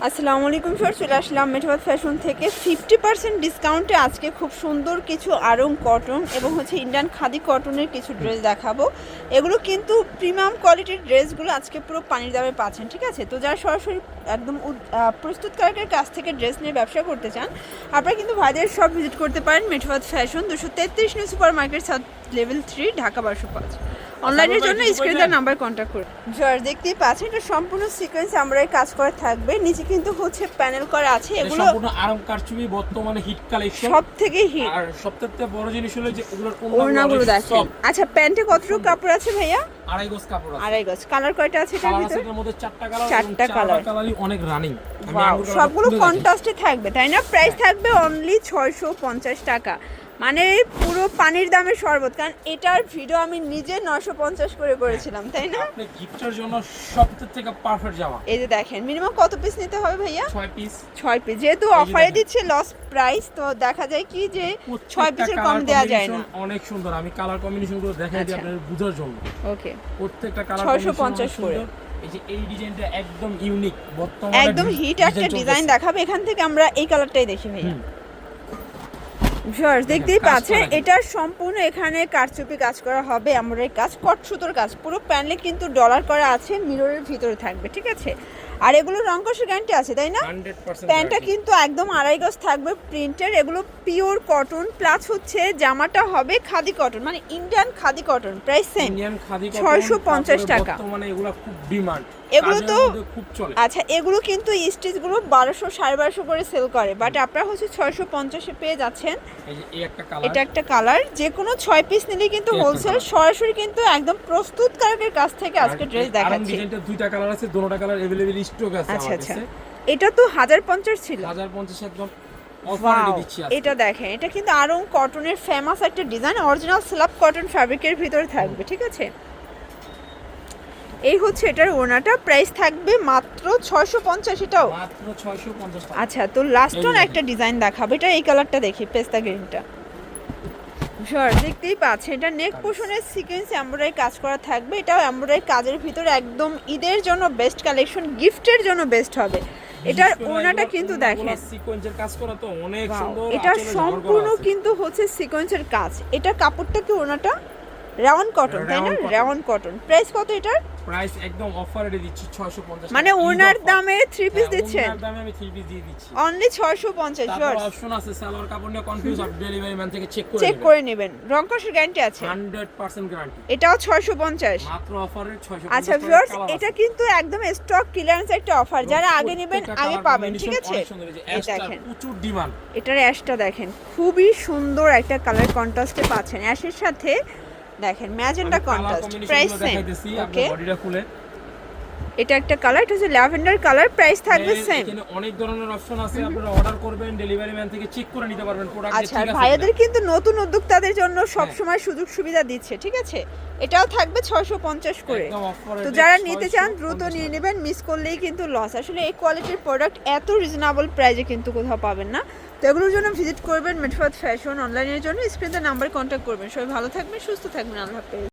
আসসালামু আলাইকুম স্যার, চলে আসলাম মেঠোয়াত ফ্যাশন থেকে 50% ডিসকাউন্টে আজকে খুব সুন্দর কিছু আরং কটন এবং হচ্ছে ইন্ডিয়ান খাদি কটনের কিছু ড্রেস দেখাবো। এগুলো কিন্তু প্রিমিয়াম কোয়ালিটির ড্রেসগুলো আজকে পুরো পানির দামে পাচ্ছেন, ঠিক আছে? তো যারা সরাসরি একদম প্রস্তুতকারকের কাছ থেকে ড্রেস নিয়ে ব্যবসা করতে চান, আপনারা কিন্তু ভাইদের সব ভিজিট করতে পারেন। মেঠোয়াত fashion 233 new super market, south level 3, Dhaka 1205। অনলাইনের জন্য স্ক্রিনের নাম্বার কন্ট্যাক্ট করুন। জর্জ দেখতেই পাচ্ছেন, এটা সম্পূর্ণ সিকোয়েন্স আমরা কাজ করা থাকবে। নিচে কিন্তু হচ্ছে প্যানেল করা আছে। এগুলো সম্পূর্ণ আরাম কারচুপি, বর্তমানে হিট কালেকশন, সবথেকে হিট। আর সবথেকে বড় জিনিস হলো যে ওগুলোর ওড়নাগুলো দেখেন। আচ্ছা, প্যান্টে কতটুকু কাপড় আছে ভাইয়া? আড়াই গজ কাপড় আছে। আড়াই গজ। কালার কয়টা আছে এটার ভিতরে? এর মধ্যে চারটা কালার, চারটা কালার। কালারই অনেক রানিং। সবগুলো কন্ট্রাস্টে থাকবে, তাই না? প্রাইস থাকবে অনলি 650 টাকা। মানে পুরো পানির দামে শরবত। কারণ এটার ভিডিও আমি নিজে 950 করে করেছিলাম, তাই না? আপনি গিফটের জন্য সবথেকে পারফেক্ট জামা। এই যে দেখেন, মিনিমাম কত পিস নিতে হবে ভাইয়া? 6 পিস। 6 পিস। যেহেতু অফারে দিচ্ছে লস প্রাইস, তো দেখা যায় কি যে 6 পিসের কম দেওয়া যায় না। অনেক সুন্দর। আমি কালার কম্বিনেশনগুলো দেখাই দিই আপনাদের বোঝার জন্য। ওকে। প্রত্যেকটা কালার 650 করে। এই যে এই ডিজাইনটা একদম ইউনিক, বর্তমানে একদম হিট একটা ডিজাইন দেখাবে। এখান থেকে আমরা এই কালারটাই দেখি ভাইয়া। ভিউয়ার্স দেখতেই পাচ্ছেন, এটার সম্পূর্ণ এখানে কারচুপি কাজ করা হবে, এমব্রয়ডারি কাজ, কট সুতোর কাজ। পুরো প্যানেলে কিন্তু ডলার করা আছে, মিররের ভিতরে থাকবে, ঠিক আছে? আর এগুলো রং কষের গ্যারান্টি আছে, তাই না? 100% প্যান্টটা কিন্তু একদম আড়াই গজ থাকবে প্রিন্টের। এগুলো পিওর কটন, প্লাস হচ্ছে জামাটা হবে খাদি কটন, মানে Indian khadi cotton. Price same, Indian khadi cotton 650 টাকা। বর্তমানে এগুলো খুব ডিমান্ড। এগুলো তো খুব চলে। আচ্ছা, এগুলো কিন্তু স্টিচগুলো 1200 1250 করে সেল করে, বাট আপনারা হচ্ছে 650 এ পেয়ে যাচ্ছেন। এই যে এই একটা কালার, এটা একটা কালার। যে কোনো 6 পিস নিলে কিন্তু হোলসেল, সরাসরি কিন্তু একদম প্রস্তুতকারকের কাছ থেকে আজকে ড্রেস দেখাচ্ছি। ডিজাইনটা দুইটা কালার আছে, দুটোটা কালার अवेलेबल স্টক আছে আচ্ছা আমার আচ্ছা, কাছে। এটা তো 1050 ছিল। 1050 একদম অফারে দিচ্ছি আজকে। এটা দেখেন, এটা কিন্তু আরং কটনের ফেমাস একটা ডিজাইন, অরিজিনাল স্ল্যাব কটন ফ্যাব্রিকের ভিতরে থাকবে, ঠিক আছে? এই হচ্ছে এটার ওড়নাটা। প্রাইস থাকবে মাত্র 650। এটাও মাত্র 650 টাকা। আচ্ছা, তো লাস্ট অন একটা ডিজাইন দেখাবো। এটা এই কালারটা দেখি, পেস্তা গ্রিনটা। দেখতেই পাচ্ছেন, এটা নেক পোর্শনের সিকোয়েন্স এমব্রয়ডারি কাজ করা থাকবে। এটাও এমব্রয়ডারি কাজের ভিতরে একদম ঈদের জন্য বেস্ট কালেকশন, গিফটের জন্য বেস্ট হবে। এটার ওড়নাটা কিন্তু দেখেন, সিকোয়েন্সের কাজ করা তো অনেক সুন্দর। এটা সম্পূর্ণ কিন্তু হচ্ছে সিকোয়েন্সের কাজ। এটা কাপড়টা কি, ওড়নাটা রাউন্ড কটন, তাই না? Round cotton. প্রাইস কত এটার? প্রাইস একদম অফারে দিচ্ছি 650 টাকা। মানে ওনার দামে 3 পিস দিচ্ছেন? ওনার দামে আমি 3 পিস দিয়ে দিচ্ছি অনলি 650। তারপর অপশন আছে সালোয়ার কাপড় নিয়ে কনফিউজ হবে, ডেলিভারি ম্যান থেকে চেক করে নেবেন। রং কষের গ্যারান্টি আছে 100% গ্যারান্টি। এটাও 650 মাত্র অফারে 650। আচ্ছা ভিউয়ার্স, এটা কিন্তু একদম স্টক ক্লিয়ারেন্স একটা অফার। যারা আগে নেবেন আগে পাবেন, ঠিক আছে? এই দেখেন প্রচুর ডিমান্ড। এটার অ্যাশটা দেখেন, খুবই সুন্দর একটা কালার কন্ট্রাস্টে পাচ্ছেন। অ্যাশের সাথে দেখেন magenta contrast. Price same. Okay, বডিটা খুলে এটা একটা কালার, এটা হচ্ছে ল্যাভেন্ডার কালার। প্রাইস থাকবে সেম। এখানে অনেক ধরনের অপশন আছে, আপনারা অর্ডার করবেন, ডেলিভারি ম্যান থেকে চেক করে নিতে পারবেন প্রোডাক্ট। আচ্ছা, ভাইয়াদের কিন্তু নতুন উদ্যোক্তাদের জন্য সব সময় সুযোগ সুবিধা দিচ্ছে, ঠিক আছে? এটাও থাকবে 650 করে। তো যারা নিতে চান দ্রুত নিয়ে নেবেন, মিস করলেই কিন্তু লস। আসলে এই কোয়ালিটির প্রোডাক্ট এত রিজনেবল প্রাইসে কিন্তু কোথাও পাবেন না। তো এগুলোর জন্য ভিজিট করবেন মেঠোয়াত ফ্যাশন। অনলাইনের জন্য স্ক্রিনে নাম্বার কন্ট্যাক্ট করবেন। সবাই ভালো থাকবেন, সুস্থ থাকবেন। আল্লাহ হাফেজ।